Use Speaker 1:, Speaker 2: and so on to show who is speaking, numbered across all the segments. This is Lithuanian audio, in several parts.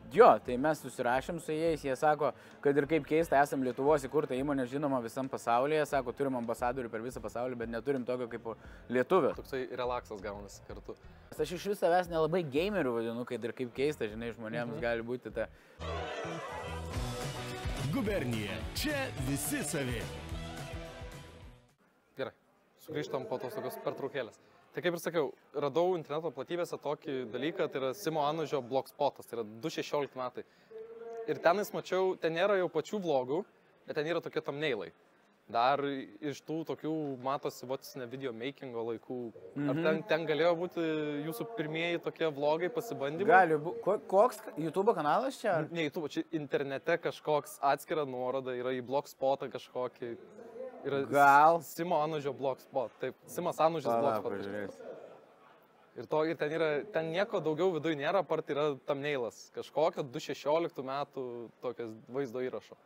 Speaker 1: Jo, tai mes susirašėm su jais, jie sako, kad ir kaip keista, esam Lietuvos įkurta įmonė, žinoma visam pasaulyje, sako, turim ambasadorių per visą pasaulį, bet neturim tokio kaip lietuvio.
Speaker 2: Toksai relaksas gaunasi kartu.
Speaker 1: Aš iš vis savęs nelabai gamerių vadinu, kad ir kaip keista, žinai, žmonėms gali būti ta...
Speaker 3: Gubernija. Čia visi savi.
Speaker 2: Gerai, sugrįžtam po tos tokios pertraukėlės. Tai kaip ir sakiau, radau interneto platybėse tokį dalyką, tai yra Simo Anužio blogspotas, tai yra 2016 metai. Ir tenais mačiau, ten nėra jau pačių vlogų, bet ten yra tokie thumbnailai. Dar iš tų tokių matosi vos ne video makingo laikų. Ar ten galėjo būti jūsų pirmieji tokie vlogai, pasibandymai?
Speaker 1: Gali būti. Koks YouTube kanalas čia?
Speaker 2: Ne YouTube, čia internete kažkoks atskira nuoroda, yra į blogspotą kažkokį. Yra
Speaker 1: Gal.
Speaker 2: Simo Anužio blogspot, taip, Simas Anužis blogspot. Ir ten nieko daugiau viduje nėra, apart yra thumbnailas. Kažkokio 2016 metų tokias vaizdo įrašo.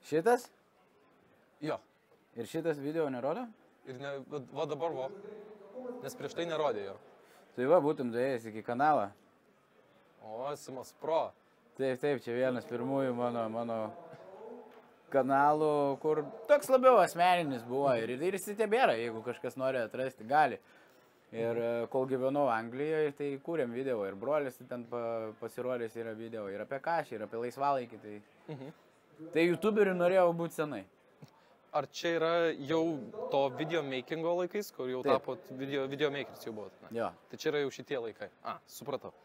Speaker 1: Šitas?
Speaker 2: Jo.
Speaker 1: Ir šitas video nerodo?
Speaker 2: Ir va dabar va. Nes prieš tai nerodė jo.
Speaker 1: Tai va, būtum dėjęs iki kanalą.
Speaker 2: O, Simas Pro.
Speaker 1: Taip, čia vienas pirmųjų mano kanalų, kur toks labiau asmeninis buvo ir jis tebėra, jeigu kažkas nori atrasti, gali. Ir kol gyvenau Anglijoje, tai kūrėm video ir brolis ten pasirodęs yra video ir apie kažį, ir apie laisvalaikį. Tai youtuberių norėjau būti senai.
Speaker 2: Ar čia yra jau to video makingo laikais, kur jau tapot video makeris jau buvot?
Speaker 1: Jo.
Speaker 2: Tai čia yra jau šitie laikai. Supratau.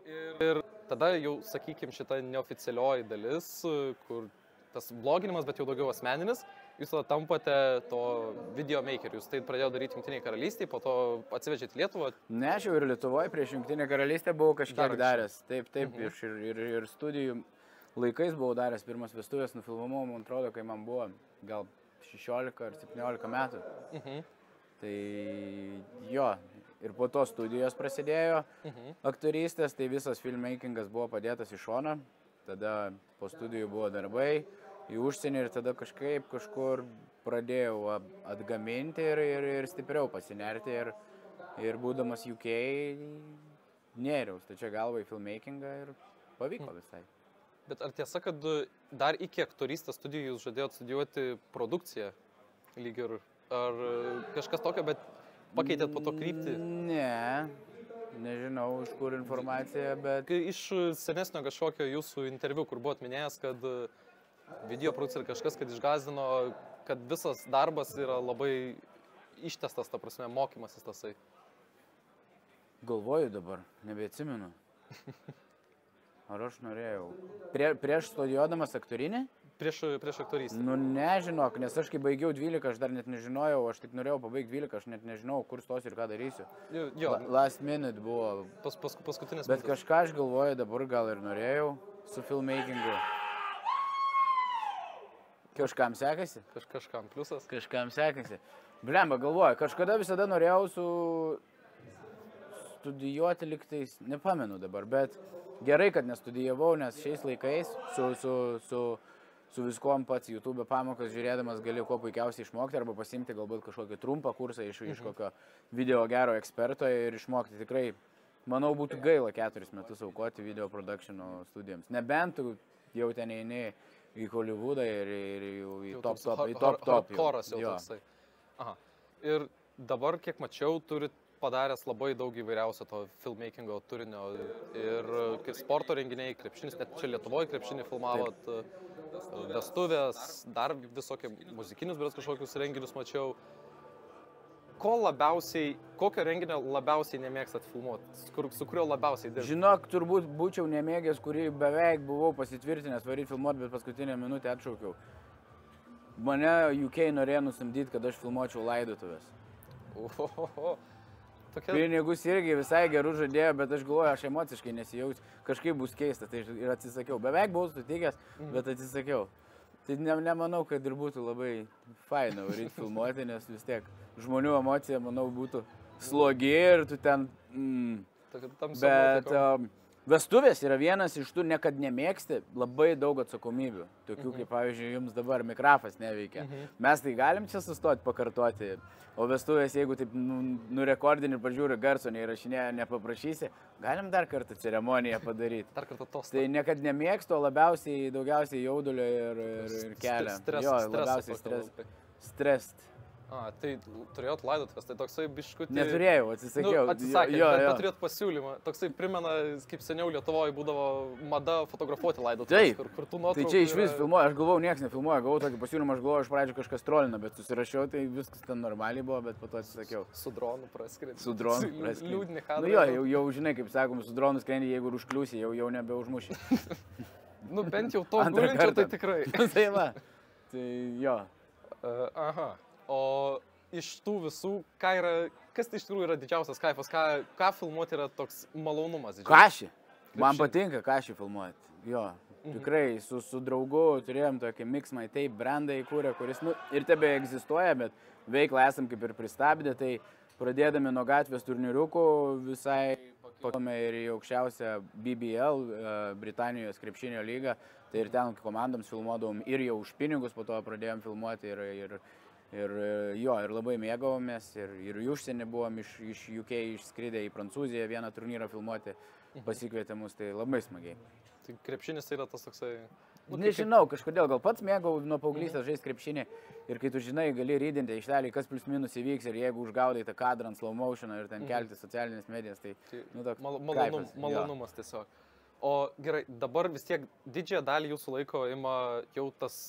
Speaker 2: Ir tada jau, sakykim, šita neoficialioji dalis, kur tas bloginimas, bet jau daugiau asmeninis, jūs tada tampate to video makeriu. Jūs tai pradėjo daryti Jungtinėje karalystėje, po to atsivežėte į Lietuvą.
Speaker 1: Ne, aš jau ir Lietuvoje prieš Jungtinę karalystę buvau kažkiek daręs. Taip, ir studijų laikais buvau daręs pirmas vestuvės, nufilmavau, man atrodo, kai man buvo gal 16 ar 17 metų. Tai jo, ir po to studijos prasidėjo aktorystės, tai visas filmmakingas buvo padėtas į šoną. Tada po studijų buvo darbai į užsienį ir tada kažkur pradėjau atgaminti ir stipriau pasinerti ir būdamas UK nėriaus, tai čia galva į filmmakingą ir pavyko visai.
Speaker 2: Bet ar tiesa, kad dar iki aktorystės studijų jūs žadėjot studijuoti produkciją lyg ir, ar kažkas tokio, bet pakeitėt po to kryptį?
Speaker 1: Ne. Nežinau, iš kur informacija, bet...
Speaker 2: Iš senesnio kažkokio jūsų interviu, kur buvot minėjęs, kad video produkcija kažkas, kad išgąsdino, kad visas darbas yra labai ištestas, ta prasme, mokymasis tasai.
Speaker 1: Galvoju dabar, nebeatsimenu. Ar aš norėjau? Prieš studijuodamas aktorinį?
Speaker 2: Prieš aktorystę.
Speaker 1: Nu, nežinok, nes aš kai baigiau 12, aš dar net nežinojau, aš tik norėjau pabaigti 12, aš net nežinau, kur stosiu ir ką darysiu.
Speaker 2: Jo.
Speaker 1: Last minute buvo.
Speaker 2: Paskutinės
Speaker 1: bet kažką aš galvoju, dabar gal ir norėjau su filmmakingu. Kažkam sekasi?
Speaker 2: Kažkam pliusas?
Speaker 1: Kažkam sekasi. Blemba, galvoju, kažkada visada norėjau studijuoti liktais, nepamenu dabar, bet gerai, kad nestudijavau, nes šiais laikais su viskuom pats YouTube pamokas žiūrėdamas gali kuo puikiausiai išmokti arba pasimti galbūt kažkokį trumpą kursą iš kokio video gero eksperto ir išmokti. Tikrai, manau, būtų gaila 4 metus aukoti video productiono studijoms. Nebent tu jau ten eini į Hollywoodą ir į top.
Speaker 2: Hardcore'as jau toksai. Aha. Ir dabar, kiek mačiau, turit padaręs labai daug įvairiausio to filmmakingo turinio ir kaip sporto renginiai, krepšinis, net čia Lietuvoje krepšinį filmavot, vestuvės, dar visokie muzikinius beras kažkokius renginius mačiau. Kokio renginio labiausiai nemėgstat filmuoti, su kurio labiausiai dirbti?
Speaker 1: Žinok, turbūt būčiau nemėgęs, kurį beveik buvau pasitvirtinęs varyti filmuoti, bet paskutinę minutę atšaukiau. Mane UK norėjo nusamdyti, kad aš filmuočiau laidotuvės. Pinigus irgi visai gerų žadėjo, bet aš galvoju, aš emociškai nesijaučiu, kažkaip bus keista, tai ir atsisakiau. Beveik buvau sutikęs, bet atsisakiau. Tai nemanau, kad ir būtų labai faina varyti filmuoti, nes vis tiek žmonių emocija, manau, būtų slogi ir tu ten... Bet Vestuvės yra vienas iš tų, nekad nemėgsti, labai daug atsakomybių. Tokių kaip, pavyzdžiui, jums dabar mikrofas neveikia. Mes tai galim čia sustoti, pakartoti. O vestuvės, jeigu taip nurekordini ir pažiūri garso, neįrašinė, nepaprašysi, galim dar kartą ceremoniją padaryti.
Speaker 2: Dar kartą tos.
Speaker 1: Tai niekad nemėgstu, o daugiausiai jaudulio ir kelia. Jo, labiausiai stresst.
Speaker 2: Tai turėjot laidotuvės, tai toksai biškutį...
Speaker 1: Neturėjau, atsisakiau.
Speaker 2: Atsisakė, bet turėjot pasiūlymą. Toksai primena, kaip seniau Lietuvoje būdavo mada fotografuoti laidotuvės, kur tu nuotraukai.
Speaker 1: Tai čia iš vis filmuoju, aš galvojau, niekas nefilmuoja, gavau tokį pasiūlymą, aš galvojau, iš pradžių kažkas trolina, bet susirašiau, tai viskas ten normaliai buvo, bet po to atsisakiau.
Speaker 2: Su dronu praskridė.
Speaker 1: Su dronu praskridė.
Speaker 2: Liūdni kadrai.
Speaker 1: Jau žinai, kaip sakom, su dronu skrendi, jeigu užkliūsi, jau nebeužmuši.
Speaker 2: Bent jau to gulinčio, tai tikrai.
Speaker 1: Tai va, tai jo.
Speaker 2: Aha. O iš tų visų, kas tai iš tikrųjų yra didžiausias kaifas, ką filmuoti yra toks malonumas?
Speaker 1: Kašį. Man patinka kašį filmuoti. Jo, tikrai su draugu turėjom tokį Mix My Tape brandą įkūrę, kuris ir tebe egzistuoja, bet veiklą esam kaip ir pristabdę, tai pradėdami nuo gatvės turnyriukų visai pakome ir į aukščiausią BBL, Britanijos krepšinio lygą, tai ir ten komandoms filmuodavom ir jau už pinigus, po to pradėjom filmuoti ir labai mėgavomės, ir į užsienį buvom iš UK išskridę į Prancūziją vieną turnyrą filmuoti, pasikvietė mus, tai labai smagiai.
Speaker 2: Tai krepšinis yra tas toksai...
Speaker 1: Nežinau, kažkodėl, gal pats mėgau nuo paauglystės žaisti krepšinį ir kai tu žinai, gali rydinti aikštelį, kas plius minus įvyks ir jeigu užgaudai tą kadrą ant slow motioną ir ten kelti socialinės medijas, tai
Speaker 2: malonumas tiesiog. O gerai, dabar vis tiek didžiąją dalį jūsų laiko ima jau tas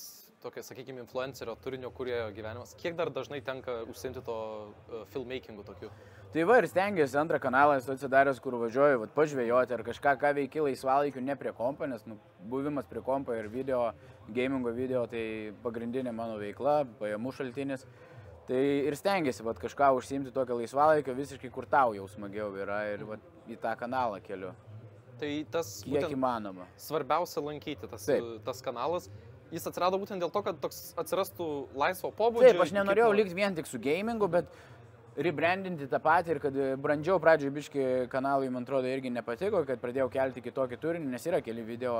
Speaker 2: tokia, sakykime, influencerio turinio kūrėjo gyvenimas. Kiek dar dažnai tenka užsiimti to filmmakingu tokiu?
Speaker 1: Tai va ir stengiuosi antrą kanalą esu atsidaręs, kur važiuoju, pažvejoti ar kažką, ką veiki laisvalaikiu ne prie kompo, nes buvimas prie kompo ir gamingo video, tai pagrindinė mano veikla, pajamų šaltinis. Tai ir stengiuosi kažką užsiimti tokio laisvalaikio visiškai, kur tau jau smagiau yra ir į tą kanalą keliu.
Speaker 2: Tai tas
Speaker 1: kiek įmanoma.
Speaker 2: Svarbiausia lankyti tas kanalas. Jis atsirado būtent dėl to, kad toks atsirastų laisvo pobūdžio.
Speaker 1: Taip, aš nenorėjau likti vien tik su gamingu, bet rebrandinti tą patį ir kad brandžiau pradžioje biški kanalui, man atrodo, irgi nepatiko, kad pradėjau kelti kitokį turinį, nes yra keli video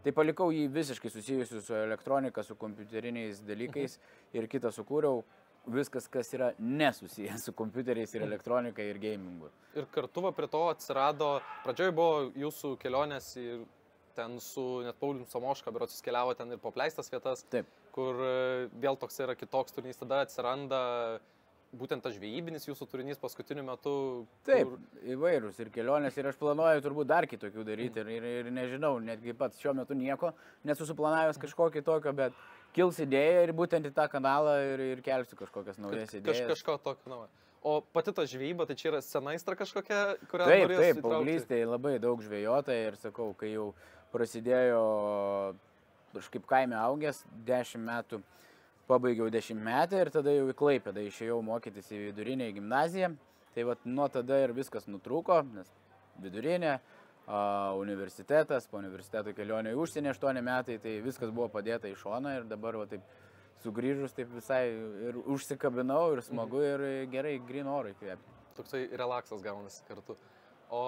Speaker 1: tai palikau jį visiškai susijusiu su elektronika, su kompiuteriniais dalykais ir kitą sukūriau. Viskas, kas yra nesusijęs su kompiuteriais ir elektronika ir gamingu.
Speaker 2: Ir kartu prie to atsirado, pradžioje buvo jūsų kelionės ir ten su net Paulium Samoška, berods jūs keliavo ten ir po apleistas vietas,
Speaker 1: taip,
Speaker 2: kur vėl toks yra kitoks turinys, tada atsiranda būtent tas žvejybinis jūsų turinys paskutiniu metu.
Speaker 1: Taip, įvairūs ir kelionės ir aš planuoju turbūt dar kitokių daryti ir nežinau, netgi pats šiuo metu nieko nesu suplanavęs kažkokį tokio, bet kils idėja ir būtent į tą kanalą ir kelsiu kažkokias naujas idėjas.
Speaker 2: Kažko tokio naujo. O pati ta žvejyba, tai čia yra senaistra kažkokia, kurią
Speaker 1: norėsiu
Speaker 2: įtraukti?
Speaker 1: Taip, paauglystėje labai daug žvejota ir sakau, kai jau prasidėjo, aš kaip kaime augęs, 10 metų pabaigiau 10 metį ir tada jau į Klaipėdą išėjau mokytis į vidurinę gimnaziją. Tai nuo tada ir viskas nutrūko, nes vidurinė, universitetas, po universiteto kelionė į užsienį 8 metai, tai viskas buvo padėta į šoną ir dabar taip sugrįžus taip visai ir užsikabinau ir smagu ir gerai gryn orui kvėpti.
Speaker 2: Toksai relaksas gaunasi kartu. O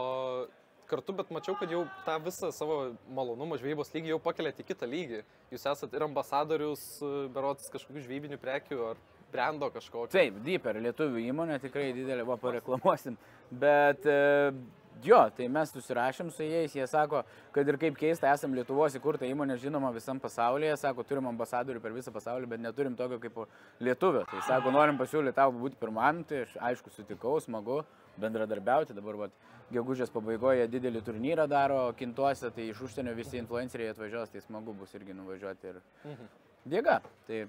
Speaker 2: kartu, bet mačiau, kad jau tą visą savo malonumą žvejybos lygį jau pakeliate į kitą lygį. Jūs esate ir ambasadorius, berods kažkokių žvejybinių prekių ar brendo kažkokio.
Speaker 1: Taip, Deeper, lietuvių įmonė, tikrai didelė, pareklamuosim. Bet jo, tai mes susirašėm su jais, jie sako, kad ir kaip keista, esam Lietuvos įkurta įmonė žinoma visam pasaulyje, sako, turim ambasadorių per visą pasaulį, bet neturim tokio kaip lietuvio. Tai sako, norim pasiūlyti tau būti pirmam, tai aš aišku sutikau, smagu bendradarbiauti, dabar gegužės pabaigoje didelį turnyrą daro Kintuose, tai iš užsienio visi influenceriai atvažiuos, tai smagu bus irgi nuvažiuoti ir dėga. Tai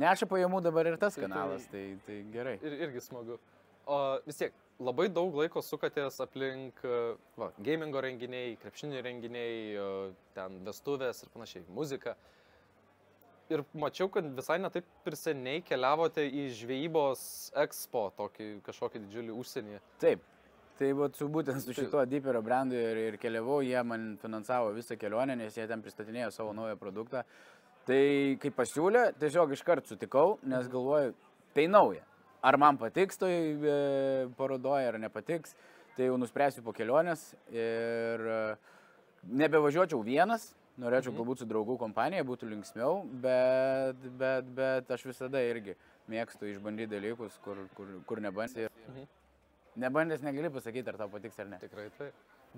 Speaker 1: neša pajamų dabar ir tas kanalas, tai gerai.
Speaker 2: Ir irgi smagu. O vis tiek, labai daug laiko sukatės aplink gamingo renginiai, krepšinio renginiai, ten vestuvės ir panašiai, muzika. Ir mačiau, kad visai netaip ir seniai keliavote į žvejybos expo, kažkokį didžiulį užsienį.
Speaker 1: Taip, tai būtent su šituo Deeperio brandu ir keliavau, jie man finansavo visą kelionę, nes jie ten pristatinėjo savo naują produktą. Tai kai pasiūlė, tiesiog iškart sutikau, nes galvoju, tai nauja. Ar man patiks toj parodoje, ar nepatiks. tai jau nuspręsiu po kelionės ir nebevažiuočiau vienas, norėčiau galbūt su draugų kompanija, būtų linksmiau, bet aš visada irgi mėgstu išbandyti dalykus, kur nebandys. Nebandęs negali pasakyti, ar tau patiks ar ne.
Speaker 2: Tikrai tai.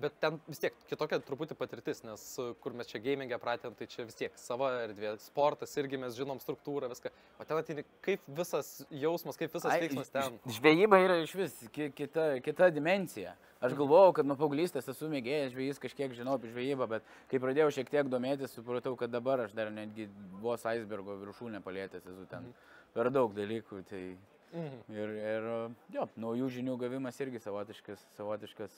Speaker 2: Bet ten vis tiek kitokia truputį patirtis, nes kur mes čia gamingę pratėm, tai čia vis tiek sava erdvė, sportas irgi mes žinom struktūrą, viską. O ten ateini, kaip visas jausmas, kaip visas veiksmas ten.
Speaker 1: Žvejyba yra iš vis kita dimensija. Aš galvojau, kad nuo paauglystės esu mėgėjęs žvejys, kažkiek žinau apie žvejybą, bet kai pradėjau šiek tiek domėtis, supratau, kad dabar aš dar netgi vos icebergo viršūnę palietęs esu ten per daug dalykų. Tai... Ir jo, naujų žinių gavimas irgi savotiškas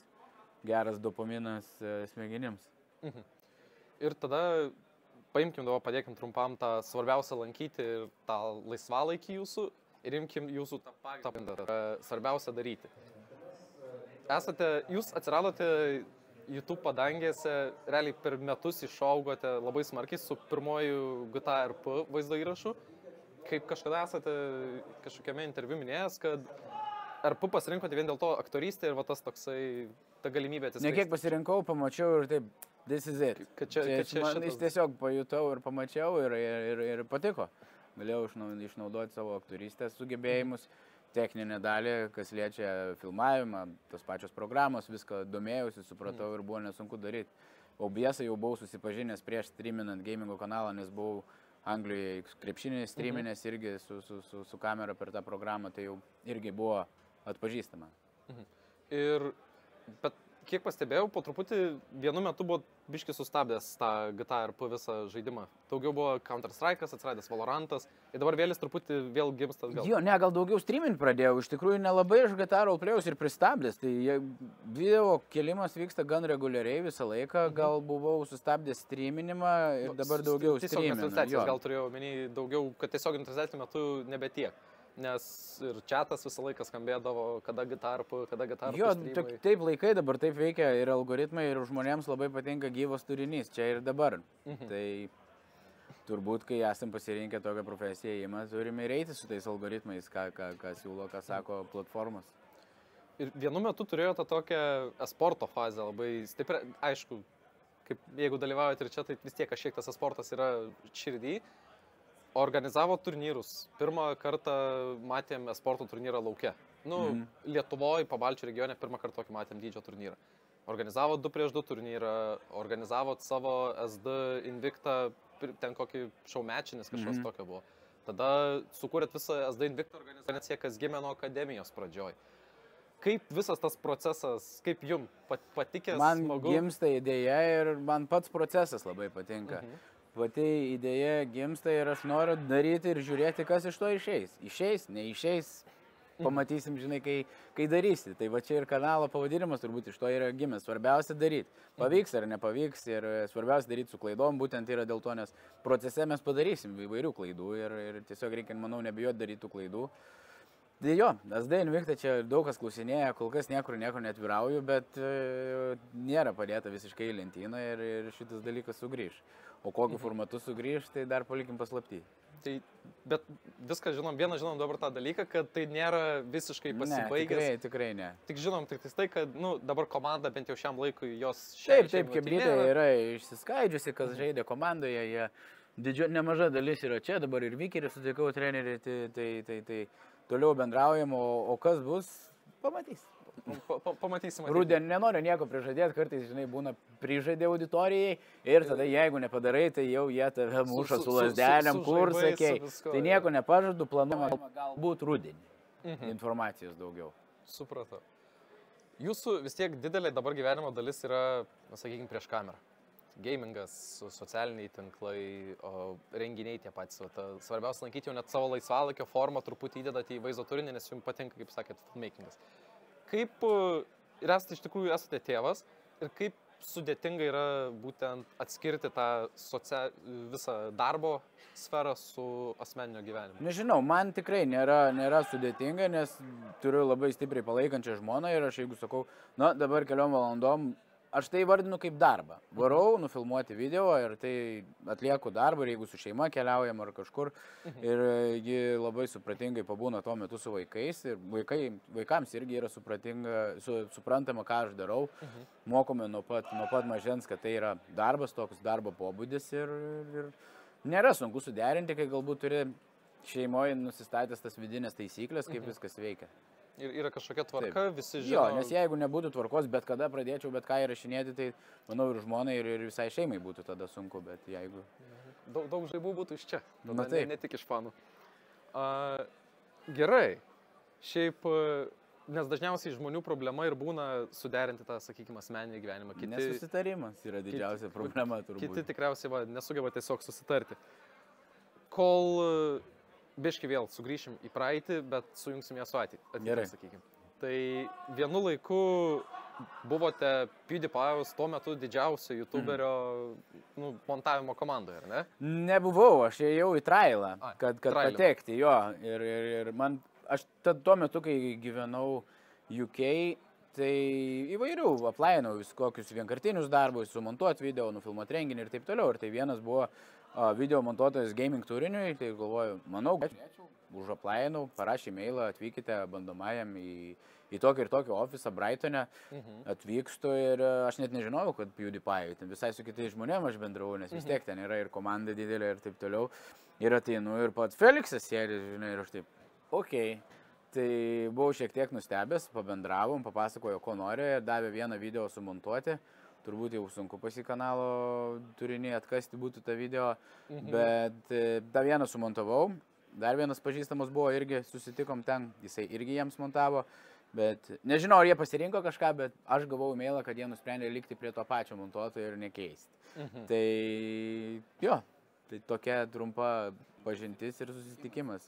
Speaker 1: geras dopaminas smegenims.
Speaker 2: Ir tada paimkim, padėkim trumpam tą svarbiausią lankyti ir tą laisvalaikį jūsų ir imkim jūsų tą pagrindą, svarbiausia daryti. Jūs atsiradote YouTube padangėse, realiai per metus išaugote labai smarkiai su pirmoju GTA RP vaizdo įrašu. Kaip kažkada esate kažkokiame interviu minėjęs, kad RP pasirinkote vien dėl to aktorystę ir va tas toksai, ta galimybė atsiskleisti.
Speaker 1: Ne kiek pasirinkau, pamačiau ir taip, this is it. Aš tiesiog pajutau ir pamačiau ir patiko. Galėjau išnaudoti savo aktorystės sugebėjimus, techninę dalį, kas liečia filmavimą, tos pačios programos, viską domėjausi, supratau ir buvo nesunku daryti. OBS jau buvau susipažinęs prieš streaminant gamingo kanalą, nes buvau Anglijoje krepšinį streaminės irgi su kamera per tą programą, tai jau irgi buvo atpažįstama.
Speaker 2: Bet kiek pastebėjau, po truputį vienu metu buvo biški sustabdęs tą GTA RP visą žaidimą. Daugiau buvo Counter-Strike'as, atsiradęs Valorantas ir dabar vėlis truputį vėl gimstas gal.
Speaker 1: Jo, gal daugiau streamint pradėjau, iš tikrųjų nelabai aš GTA roleplay'us ir pristabdęs, tai video kėlimas vyksta gan reguliariai visą laiką, gal buvau sustabdęs streaminimą ir dabar daugiau streaminu.
Speaker 2: Transliacijos gal turėjau omeny daugiau, kad tiesiog transliacijų metu nebe tiek. Nes ir chatas visą laiką skambėdavo, kada gitarp, kada gitarp.
Speaker 1: Jo, taip laikai dabar taip veikia ir algoritmai, ir žmonėms labai patinka gyvas turinys, čia ir dabar. Tai turbūt, kai esam pasirinkę tokią profesiją, turime ir eiti su tais algoritmais, ką siūlo, ką sako platformos.
Speaker 2: Ir vienu metu turėjo tą tokią esporto fazę labai stiprią, aišku, jeigu dalyvaujate ir čia, tai vis tiek kažkiek tas esportas yra širdį. Organizavo turnyrus. Pirmą kartą matėm esporto turnyrą lauke. Lietuvoje, Pabalčio regione, pirmą kartą tokį matėm dydžio turnyrą. Organizavo 2-2 turnyrą, organizavo savo SD Invicta, ten kokį showmatchinis kažkas tokio buvo. Tada sukūrėt visą SD Invicta organizaciją, kas gimė nuo akademijos pradžioj. Kaip visas tas procesas, kaip jum patikęs, smagu?
Speaker 1: Man gimsta idėja ir man pats procesas labai patinka. Pati idėja gimsta ir aš noriu daryti ir žiūrėti, kas iš to išeis. Išeis, neišeis, pamatysim, žinai, kai darysi. Tai va čia ir kanalo pavadinimas turbūt iš to yra gimęs. Svarbiausia daryti. Pavyks ar nepavyks ir svarbiausia daryti su klaidom, būtent yra dėl to, nes procese mes padarysim įvairių klaidų ir tiesiog reikia, manau, nebijoti daryti tų klaidų. Tai jo, SD Invicta čia daug kas klausinėja, kol kas niekur neatvirauju, bet nėra padėta visiškai į lentyną ir šitas dalykas sugrįž. O kokiu formatu sugrįž, tai dar palikim paslapty.
Speaker 2: Bet viską žinom, vieną žinom dabar tą dalyką, kad tai nėra visiškai pasibaigęs.
Speaker 1: Ne, tikrai ne.
Speaker 2: Tik žinom tik tai, kad dabar komanda bent jau šiam laikui jos
Speaker 1: Taip, Kebrytė yra išsiskaidžiusi, kas žaidė komandoje, nemaža dalis yra čia, dabar ir Vikerį sutikau trenerį, tai toliau bendraujam, o kas bus, pamatys.
Speaker 2: Pamatysim.
Speaker 1: Rudenį nenoriu nieko prižadėti, kartais, žinai, būna prižadė auditorijai ir tada jeigu nepadarai, tai jau jie tave muša su lasdelėm, kur sakei. Tai nieko nepažadu, planuojama galbūt rudenį. Informacijos daugiau.
Speaker 2: Supratau. Jūsų vis tiek didelė dabar gyvenimo dalis yra, sakykime, prieš kamerą. Gamingas, socialiniai tinklai, renginiai tie patys. Svarbiausia lankyti jau net savo laisvalaikio formą truputį įdedate į vaizdo turinį, nes jums patinka, kaip sakėt, filmmakingas. Kaip ir esate iš tikrųjų esate tėvas ir kaip sudėtinga yra būtent atskirti tą visą darbo sferą su asmeninio gyvenimo?
Speaker 1: Nežinau, man tikrai nėra sudėtinga, nes turiu labai stipriai palaikančią žmoną ir aš jeigu sakau, dabar keliom valandom aš tai vardinu kaip darbą. Varau nufilmuoti video ir tai atlieku darbą, ir jeigu su šeima keliaujam ar kažkur. Ir ji labai supratingai pabūna tuo metu su vaikais. Ir vaikams irgi yra suprantama, ką aš darau. Mokome nuo pat mažens, kad tai yra darbas, toks darbo pobūdis. Ir nėra sunku suderinti, kai galbūt turi šeimoje nusistatęs tas vidinės taisyklės, kaip viskas veikia.
Speaker 2: Ir yra kažkokia tvarka, visi žino.
Speaker 1: Jo, nes jeigu nebūtų tvarkos, bet kada pradėčiau bet ką įrašinėti, tai manau ir žmonai, ir visai šeimai būtų tada sunku, bet jeigu...
Speaker 2: Daug žaibų būtų iš čia, ne tik iš fanų. Gerai, šiaip, nes dažniausiai žmonių problema ir būna suderinti tą, sakykime, asmeninį gyvenimą.
Speaker 1: Nesusitarimas yra didžiausia problema turbūt.
Speaker 2: Kiti tikriausiai nesugeba tiesiog susitarti. Kol... Biški vėl sugrįšim į praeitį, bet sujungsim ją su ateitį, sakykime. Tai vienu laiku buvote PewDiePie'aus tuo metu didžiausio YouTuberio montavimo komandoje, ar ne?
Speaker 1: Nebuvau, aš ėjau į trailą, kad patekti, jo. Ir man, aš tuo metu, kai gyvenau UK, tai įvairių aplainau viskokius vienkartinius darbus, sumontuoti video, nufilmuoti renginį ir taip toliau. Ir tai vienas buvo video montuotojas gaming turiniui, tai galvoju, manau, kad užaplainau, parašė mailą, atvykite bandomajam į tokį ir tokį ofisą Brightone, atvykstu ir aš net nežinojau, kad PewDiePie, visai su kitais žmonėmis aš bendravau, nes vis tiek ten yra ir komanda didelė ir taip toliau. Ir ateinu ir pats Feliksas sėdi, žinai, ir aš taip, okei. Tai buvau šiek tiek nustebęs, pabendravom, papasakojo, ko nori, davė vieną video sumontuoti. Turbūt jau sunku pas į kanalo turinį atkasti būtų tą video, bet tą vieną sumontavau. Dar vienas pažįstamas buvo, irgi susitikom ten, jisai irgi jiems montavo. Bet nežinau, ar jie pasirinko kažką, bet aš gavau mailą, kad jie nusprendė likti prie to pačio montuotojo ir nekeisti. Tai jo, tai tokia trumpa pažintis ir susitikimas.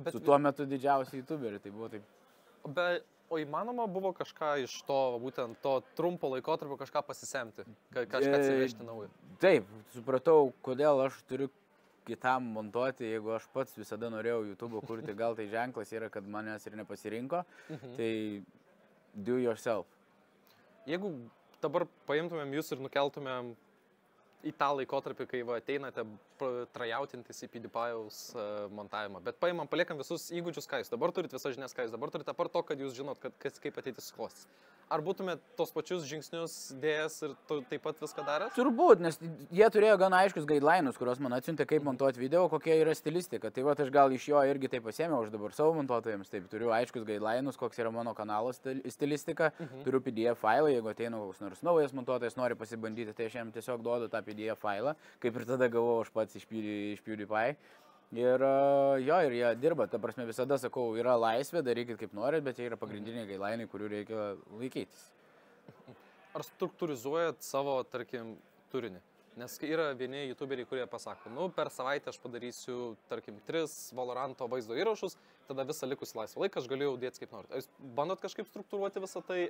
Speaker 1: Su tuo metu didžiausiu YouTuberiu, tai buvo taip.
Speaker 2: O įmanoma buvo kažką iš to, būtent to trumpo laikotarpio kažką pasisemti, kažką atsivežti naują? Taip,
Speaker 1: supratau, kodėl aš turiu kitam montuoti, jeigu aš pats visada norėjau YouTube kurti, gal tai ženklas yra, kad manęs ir nepasirinko, tai do yourself.
Speaker 2: Jeigu dabar paimtumėm jūs ir nukeltumėm į tą laikotarpį, kai ateinate trajautintis į PewDiePie'aus montavimą. Bet paliekam visus įgūdžius, ką jūs dabar turit, visas žinias, ką jūs dabar turit, apart to, kad jūs žinot, kaip ateitis suklostys. Ar būtumėt tos pačius žingsnius dėjęs ir taip pat viską daręs?
Speaker 1: Turbūt, nes jie turėjo gana aiškius guideline'us, kuriuos man atsiuntė, kaip montuoti video, kokia yra stilistika. Tai aš gal iš jo irgi taip pasėmiau, aš dabar savo montuotojams, taip turiu aiškius guideline'us, koks yra mano kanalo stilistika, turiu PDF failą, jeigu ateina koks nors naujas montuotojas, nori pasibandyti, tai aš jam tiesiog duodu tą PDF failą, kaip ir tada gavau aš pats iš PewDiePie. Ir jo, ir jie dirba, ta prasme visada sakau, yra laisvė, darykit kaip norit, bet jie yra pagrindiniai guideline'ai, kurių reikia laikytis.
Speaker 2: Ar struktūrizuojat savo, tarkim, turinį? Nes yra vieni YouTuberiai, kurie pasako, per savaitę aš padarysiu, tarkim, 3 Valoranto vaizdo įrašus, tada visą likusį laisvą laiką aš galiu dėti kaip norit. Ar jūs bandot kažkaip struktūruoti visą tai?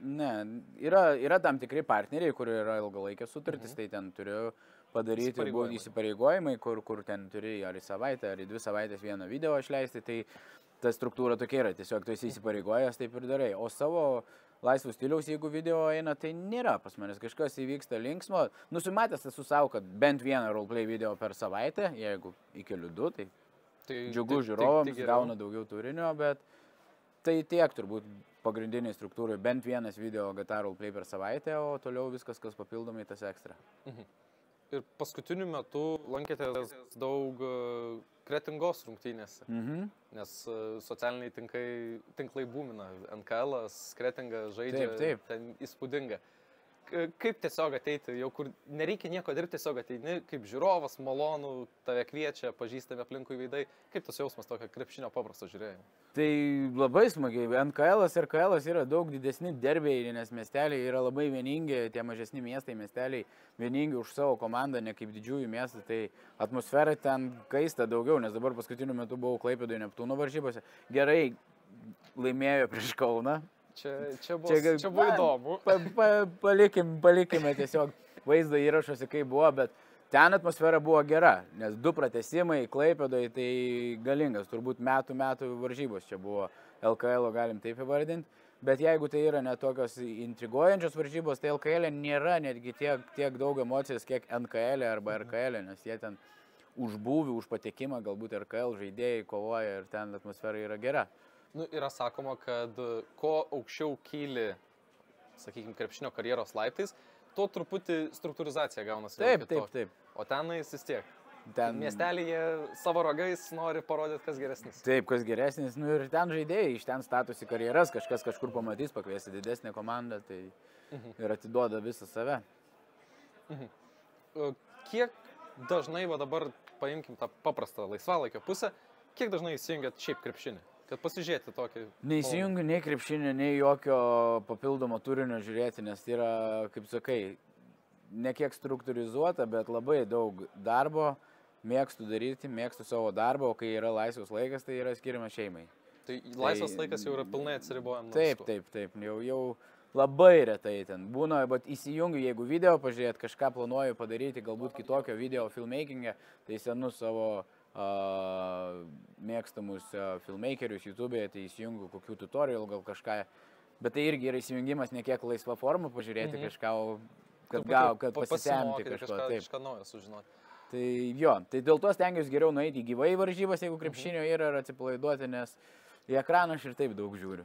Speaker 1: Ne. Yra tam tikri partneriai, kurie yra ilgalaikės sutartys, tai ten turiu padaryti įsipareigojimai, kur ten turi ar į savaitę, ar į 2 savaitės vieną video išleisti, tai ta struktūra tokia yra, tiesiog tu esi įsipareigojęs, taip ir darai. O savo laisvų stiliaus, jeigu video eina, tai nėra pas manęs, kažkas įvyksta linksmo. Nusimatęs esu savo, kad bent vieną roleplay video per savaitę, jeigu įkeliu 2, tai džiugu žiūrovams, gauna daugiau turinio, bet tai tiek turbūt pagrindiniai struktūrai, bent vienas video GTA roleplay per savaitę, o toliau viskas, kas papildomai, tas ekstra.
Speaker 2: Ir paskutiniu metu lankėtės daug Kretingos rungtynėse, nes socialiniai tinklai būmina, NKL'as, Kretinga žaidžia, ten įspūdinga. Kaip tiesiog ateiti, jau kur nereikia nieko dirbti, tiesiog ateini, kaip žiūrovas, malonu, tave kviečia, pažįstami aplinkui veidai. Kaip tas jausmas tokio krepšinio paprasto žiūrėjimo?
Speaker 1: Tai labai smagiai. NKL'as ir KL'as yra daug didesni derbiai, nes miesteliai yra labai vieningi, tie mažesni miestai, miesteliai vieningi už savo komandą, ne kaip didžiųjų miestų. Tai atmosfera ten kaista daugiau, nes dabar paskutiniu metu buvau Klaipėdoje Neptūno varžybose. Gerai laimėjo prieš Kauną.
Speaker 2: Čia buvo įdomu.
Speaker 1: Palikime tiesiog vaizdo įrašuose, kaip buvo, bet ten atmosfera buvo gera, nes 2 pratęsimai Klaipėdoje, tai galingas, turbūt metų varžybos čia buvo LKL, galim taip įvardinti. Bet jeigu tai yra net tokios intriguojančios varžybos, tai LKL nėra netgi tiek daug emocijos, kiek NKL arba RKL, nes jie ten už būvį, už patekimą, galbūt RKL žaidėjai kovoja ir ten atmosfera yra gera.
Speaker 2: Nu, yra sakoma, kad kuo aukščiau kyli, sakykime, krepšinio karjeros laiptais, tuo truputį struktūrizacija gaunasi.
Speaker 1: Taip.
Speaker 2: O tenais vis tiek.
Speaker 1: Ten
Speaker 2: Miestelėje savo ragais nori parodyti, kas geresnis.
Speaker 1: Taip, kas geresnis. Nu ir ten žaidėjai iš ten statosi karjeras, kažkas kažkur pamatys, pakviesi didesnę komandą, tai ir atiduoda visą save.
Speaker 2: Kiek dažnai, va dabar paimkim tą paprastą laisvalaikio pusę, kiek dažnai įsijungiat šiaip krepšinį? Kad pasižiūrėti tokį...
Speaker 1: Neįsijungiu nei krepšinį, nei jokio papildomo turinio žiūrėti, nes tai yra, kaip sakai, ne kiek struktūrizuota, bet labai daug darbo. Mėgstu daryti, mėgstu savo darbą, o kai yra laisvas laikas, tai yra skiriamas šeimai.
Speaker 2: Tai laisvas laikas jau yra pilnai atsiribojama.
Speaker 1: Taip. Jau labai retai ten būna, bet įsijungiu, jeigu video pažiūrėt, kažką planuoju padaryti, galbūt kitokio video filmmaking'e, tai senus savo mėgstamus filmmakerius YouTube'e, tai įsijungiu kokių tutorial, gal kažką. Bet tai irgi yra įsijungimas ne kiek laisva forma pažiūrėti kažką, kad pasisemti kažko.
Speaker 2: Kažką naujo sužinoti.
Speaker 1: Tai jo, tai dėl to stengiuosi geriau nueiti į gyvai varžybas, jeigu krepšinio yra, ir atsipalaiduoti, nes į ekraną aš ir taip daug žiūriu.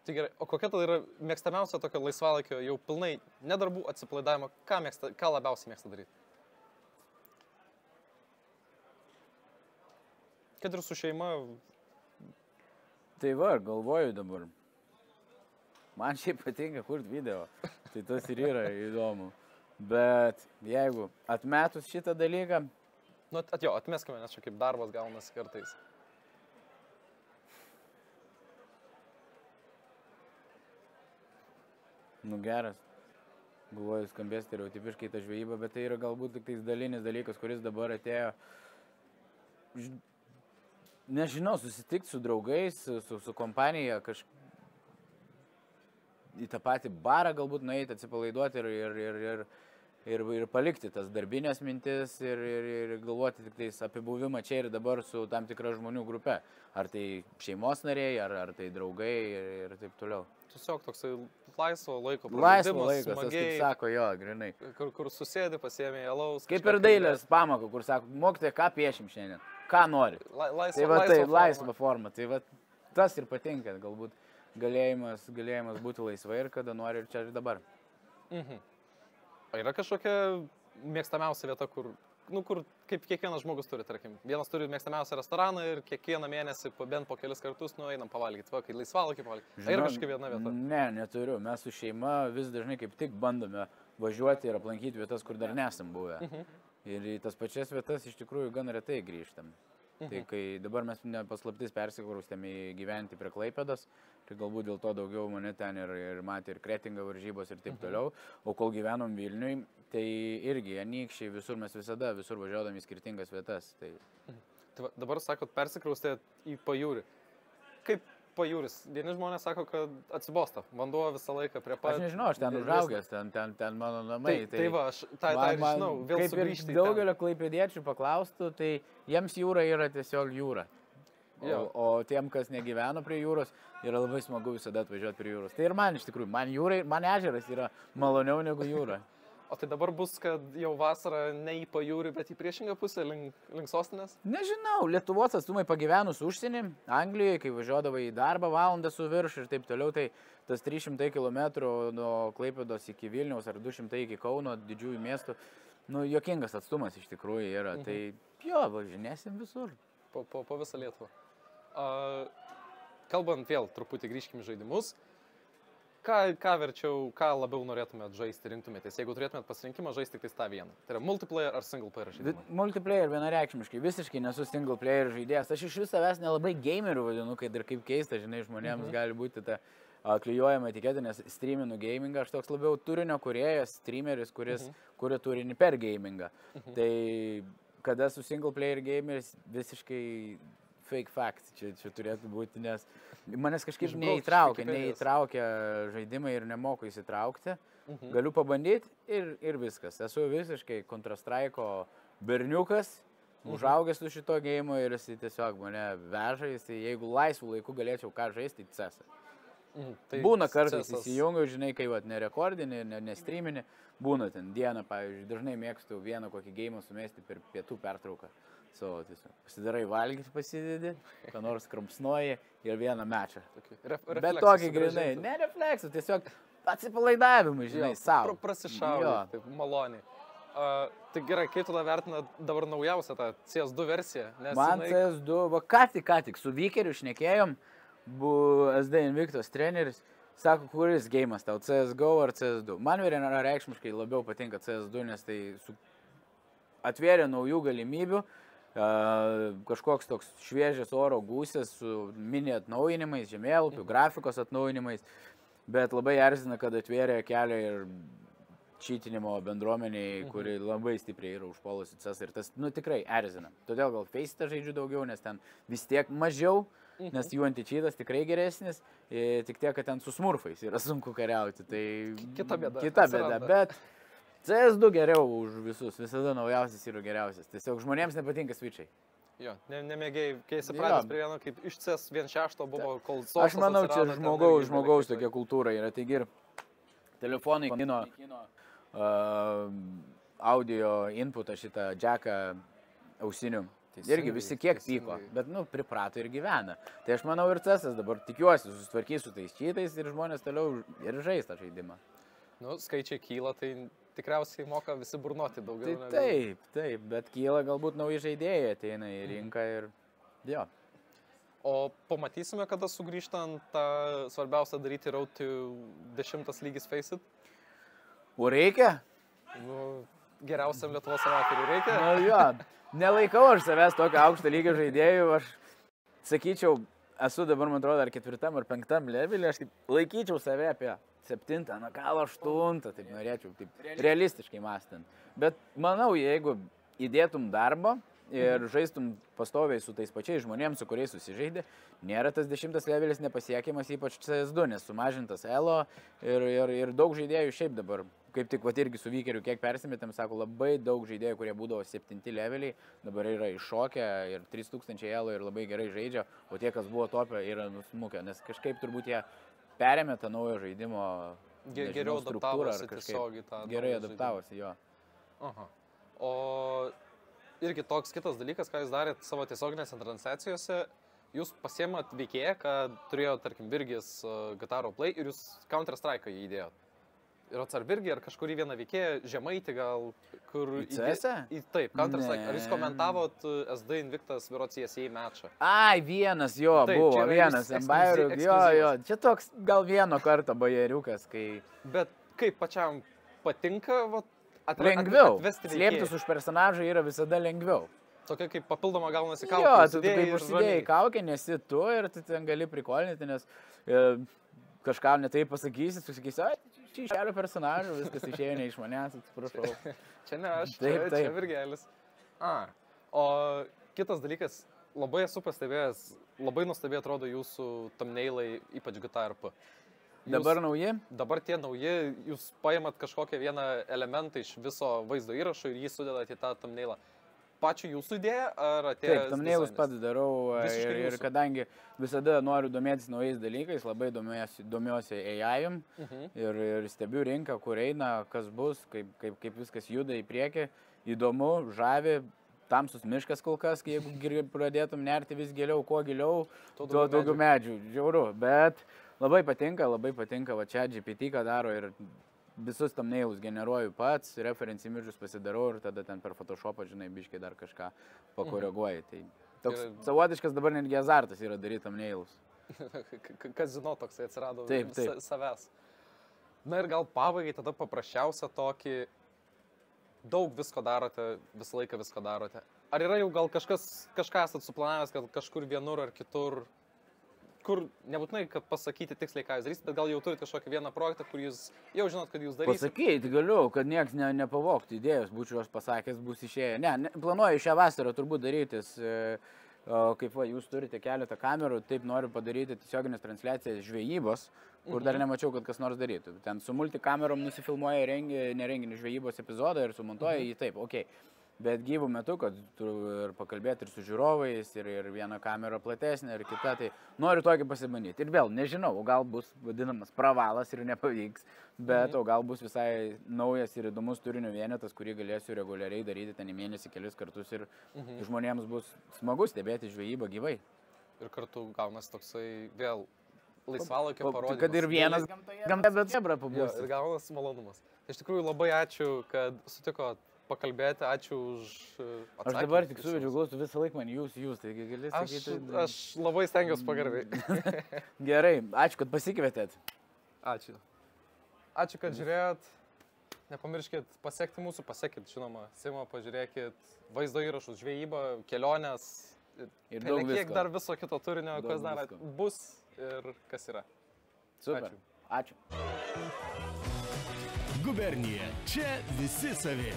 Speaker 2: Tai gerai, o kokia tada yra mėgstamiausia tokio laisvalaikio, jau pilnai nedarbų atsipalaidavimo, ką labiausiai mėgsta daryti? Kad ir su šeima.
Speaker 1: Tai va, galvoju dabar. Man šiaip patinka kurti video, tai tas ir yra įdomu. Bet jeigu atmetus šitą dalyką...
Speaker 2: Nu, atmeskime, nes čia kaip darbas gaunasi kartais.
Speaker 1: Nu geras. Galvoju, skambės stereotipiškai ta žvejyba, bet tai yra galbūt tik tais dalinis dalykas, kuris dabar atėjo... Nežinau, susitikti su draugais, su kompanija, į tą patį barą galbūt nueiti, atsipalaiduoti ir palikti tas darbinės mintis ir galvoti tik tais apie buvimą čia ir dabar su tam tikra žmonių grupe. Ar tai šeimos nariai, ar tai draugai ir taip toliau.
Speaker 2: Tiesiog toksai laisvo laiko
Speaker 1: praleidimas. Laisvo laikas, tas kaip sako, jo, grinai.
Speaker 2: Kur susėdi, pasiėmė alaus.
Speaker 1: Kaip ir dailės pamokų, kur sako, mokytoja, ką piešim šiandien, ką nori. Laisva forma. Tai va, tas ir patinka, galbūt galėjimas būti laisvai ir kada nori ir čia ir dabar.
Speaker 2: O yra kažkokia mėgstamiausia vieta, kur kaip kiekvienas žmogus turi, tarkim, vienas turi mėgstamiausią restoraną ir kiekvieną mėnesį bent po kelis kartus nueinam pavalgyti, va, kai laisvalaikį pavalgyti. Ar yra kažkokia viena vieta?
Speaker 1: Ne, neturiu. Mes su šeima vis dažnai kaip tik bandome važiuoti ir aplankyti vietas, kur dar nesam buvę. Ir į tas pačias vietas iš tikrųjų gan retai grįžtam. Tai kai dabar mes nepaslaptis persikraustėme gyventi prie Klaipėdos, tai galbūt dėl to daugiau mane ten ir matė ir Kretinga varžybos ir taip toliau. O kol gyvenom Vilniui, tai irgi Anykščiai, mes visur važiuodami į skirtingas vietas. Tai
Speaker 2: va, dabar sakot, persikraustė į pajūrį. Kaip pajūris? Vieni žmonės sako, kad atsibosta. Vanduo visą laiką prie pat.
Speaker 1: Aš nežinau, aš ten užaugęs, ten mano namai.
Speaker 2: Tai va, aš tą ir žinau, vėl sugrįžti.
Speaker 1: Daugelio klaipėdiečių paklaustų, tai jiems jūra yra tiesiog jūra. O tiem, kas negyveno prie jūros, yra labai smagu visada atvažiuoti prie jūros. Tai ir man iš tikrųjų, man ežeras yra maloniau negu jūra.
Speaker 2: O tai dabar bus, kad jau vasarą ne į pajūrį, bet į priešingą pusę, link sostinės?
Speaker 1: Nežinau, Lietuvos atstumai pagyvenus užsienį, Anglijoje, kai važiuodavai į darbą valandą su virš ir taip toliau, tai tas 300 km nuo Klaipėdos iki Vilniaus ar 200 iki Kauno, didžiųjų miestų, juokingas atstumas iš tikrųjų yra. Tai jo, važinėsim visur.
Speaker 2: Po visą Lietuvą. Kalbant vėl, truputį grįžkim į žaidimus. Ką verčiau, ką labiau norėtumėt žaisti, rinktumėtės, jeigu turėtumėt pasirinkimą žaisti tik tą vieną? Tai yra multiplayer ar single player žaidimai?
Speaker 1: Multiplayer vienareikšmiškai, visiškai nesu single player žaidėjas. Aš iš vis savęs nelabai gamerių vadinu, kad ir kaip keista, žinai, žmonėms gali būti ta klijuojama etiketė, nes streaminu gamingą, aš toks labiau turinio kūrėjas, streameris, kuris kuria turinį per gamingą. Tai kada su single player gameris visiškai fake fact čia turėtų būti, nes manęs kažkaip neįtraukia žaidimai ir nemoku įsitraukti. Galiu pabandyti ir viskas. Esu visiškai Counter-Strike'o berniukas, užaugęs su šito geimo ir jis tiesiog mane veža, jeigu laisvų laikų galėčiau ką žaisti, tai CS.
Speaker 2: Tai
Speaker 1: Būna kartais
Speaker 2: CS:as.
Speaker 1: įsijungiu, žinai, kai vat, nerekordinį, nestreaminį, būna ten dieną, pavyzdžiui, dažnai mėgstu vieną kokį gėjimą sumesti per pietų pertrauką. Tiesiog pasidarai valgyti, pasidedi, ką nors kramsnoji ir vieną mečą. Bet tokį grinai, ne refleksų, tiesiog atsipalaidavimai, žinai, savo.
Speaker 2: Prasišaudai, taip maloniai. Tai gerai, kaip tu vertina dabar naujausią tą CS2 versiją? Nes
Speaker 1: Man CS2, va ką tik su Vykeriu šnekėjom, buvo SD Invictus treneris, sako, kuris gėjimas tau, CSGO ar CS2. Man vienareikšmiškai labiau patinka CS2, nes tai atvėrė naujų galimybių, kažkoks toks šviežias oro gūsis su mini atnaujinimais, žemėlapių, grafikos atnaujinimais, bet labai erzina, kad atvėrė kelią ir čytinimo bendruomeniai, kuri labai stipriai yra užpuolusi CS ir tas, tikrai erzina. Todėl gal Face'ą žaidžiu daugiau, nes ten vis tiek mažiau, nes jų antičytas tikrai geresnis, tik tiek, kad ten su smurfais yra sunku kariauti. Tai
Speaker 2: kita bėda.
Speaker 1: Kita bėda, bet CS2 geriau už visus, visada naujausias yra geriausias. Tiesiog žmonėms nepatinka switchai.
Speaker 2: Jo, nemėgiai, kai esi pradės prie vieno, kaip iš CS 1.6 buvo kol sosas.
Speaker 1: Aš manau, čia žmogaus tokia kultūra yra. Taigi ir telefonai, audio inputą šitą džeką ausinių. Irgi visi kiek pyko, bet priprato ir gyvena. Tai aš manau ir CS'as dabar tikiuosi susitvarkys su tais čytais ir žmonės toliau ir žais tą žaidimą.
Speaker 2: Skaičiai kyla, tai tikriausiai moka visi burnoti daugiau.
Speaker 1: Tai taip, bet kyla galbūt nauji žaidėjai ateina į rinką ir jo.
Speaker 2: O pamatysime, kada sugrįžtant tą svarbiausia daryti Road to 10 lygis Faceit?
Speaker 1: O reikia?
Speaker 2: Geriausiam Lietuvos amatoriui reikia?
Speaker 1: Jo, nelaikau aš savęs tokio aukšto lygio žaidėjų, aš sakyčiau, esu dabar, man atrodo, ar 4 ar 5 levelį, aš laikyčiau save apie 7, gal 8, taip norėčiau, taip realistiškai mąstant. Bet manau, jeigu įdėtum darbo ir žaistum pastoviai su tais pačiais žmonėms, su kuriais susižaidė, nėra tas 10 levelis nepasiekiamas, ypač CS2, nes sumažintas elo ir daug žaidėjų šiaip dabar. Kaip tik irgi su Vykeriu kiek persimetėm, sako, labai daug žaidėjų, kurie būdavo 7 leveliai, dabar yra iššokę ir 3000 elo ir labai gerai žaidžia, o tie, kas buvo topę, yra nusmukę, nes kažkaip turbūt jie perėmė tą naują žaidimo
Speaker 2: geriau adaptavosi tiesiog į tą.
Speaker 1: Gerai adaptavosi, jo.
Speaker 2: Aha. O irgi toks kitas dalykas, ką jūs darėt savo tiesioginėse transliacijose, jūs pasiėmat veikėją, kad turėjo, tarkim, Virgis Gitaro Play ir jūs Counter-Strike'ą įdėjot. Ir ar Virgį, ar kažkurį vieną veikėją, Žemaitį gal, kur...
Speaker 1: Į CS-ą?
Speaker 2: Taip, Counter-Strike. Ar jūs komentavot SD Invictus Viro CSA matchą?
Speaker 1: Ai, vienas jo, taip, buvo, vienas Empire, jo, čia toks gal vieno karto bajeriukas, kai...
Speaker 2: Bet kaip pačiam patinka,
Speaker 1: lengviau, slėptis už personažą yra visada lengviau.
Speaker 2: Tokia kaip papildoma gaunasi kaukė.
Speaker 1: Jo, tu kaip užsidėjai kaukę, nesi tu ir tu ten gali prikolinti, nes kažką netai pasakysi, tu sakysi, čia išėjo personažų, viskas išėjo ne iš manęs, atsiprašau.
Speaker 2: Čia ne aš,
Speaker 1: taip.
Speaker 2: Čia Virgelis. O kitas dalykas, labai esu pastebėjęs, labai nuostabiai atrodo jūsų thumbnailai, ypač GTRP.
Speaker 1: Dabar nauji?
Speaker 2: Dabar tie nauji, jūs paimat kažkokią vieną elementą iš viso vaizdo įrašo ir jį sudedat į tą thumbnailą. Pačiu jūsų idėja, ar atėjo...
Speaker 1: Taip, thumbnailus pats darau ir kadangi visada noriu domėtis naujais dalykais, labai domiuosi AI-um ir stebiu rinką, kur eina, kas bus, kaip viskas juda į priekį. Įdomu, žavi, tamsus miškas kol kas, jeigu pradėtum nerti vis giliau, kuo giliau, tuo daugiau medžių. Žiauru, bet labai patinka, va čia GPT ką daro ir visus thumbnailus generuoju pats, reference images pasidarau ir tada ten per Photoshopą, žinai, biškai dar kažką pakoreguoji. Tai toks savotiškas dabar netgi azartas yra daryti thumbnailus.
Speaker 2: Kas žino, toksai atsirado savęs. Na ir gal pabaigai tada paprasčiausia tokį, daug visko darote, visą laiką visko darote. Ar yra jau gal kažką esat suplanavęs, kad kažkur vienur ar kitur, kur nebūtinai, kad pasakyti tiksliai, ką jūs darysite, bet gal jau turite kažkokį vieną projektą, kur jūs jau žinot, kad jūs darysite?
Speaker 1: Pasakyti galiu, kad nieks nepavogtų idėjos, būčiau aš pasakęs, bus išėję. Ne, planuoju šią vasarą turbūt darytis, kaip jūs turite keletą kamerų, taip noriu padaryti tiesioginės transliacijas žvejybos, kur dar nemačiau, kad kas nors darytų. Ten su multikamerom nusifilmuoja nerenginį žvejybos epizodą ir sumontuoja jį taip, okei. Bet gyvų metu, kad tu ir pakalbėti ir su žiūrovais, ir viena kamera platesnė, ir kita, tai noriu tokį pasibandyti. Ir vėl, nežinau, o gal bus vadinamas pravalas ir nepavyks, bet o gal bus visai naujas ir įdomus turinio vienetas, kurį galėsiu reguliariai daryti ten į mėnesį kelis kartus ir žmonėms bus smagu stebėti žvejybą gyvai.
Speaker 2: Ir kartu gaunas toksai vėl laisvalaikio parodymas.
Speaker 1: Kad ir vienas gamta, bet zebra pabūs.
Speaker 2: Ir gaunas malonumas. Iš tikrųjų labai ačiū, kad sutikot pakalbėti, ačiū už atsakymą.
Speaker 1: Aš dabar tik suvedžiu glaustų visą laiką man jūs, taigi gali sakyti.
Speaker 2: Aš labai stengiuosi pagarbiai.
Speaker 1: Gerai, ačiū, kad pasikvietėt.
Speaker 2: Ačiū. Ačiū, kad žiūrėjot. Nepamirškit pasekti mūsų, pasekit, žinoma, Simą, pažiūrėkit vaizdo įrašus, žvejybą, keliones.
Speaker 1: Ir daug visko.
Speaker 2: Kiek dar viso kito turinio, kas dar bus ir kas yra.
Speaker 1: Super. Ačiū.
Speaker 3: Gubernija. Čia visi savi.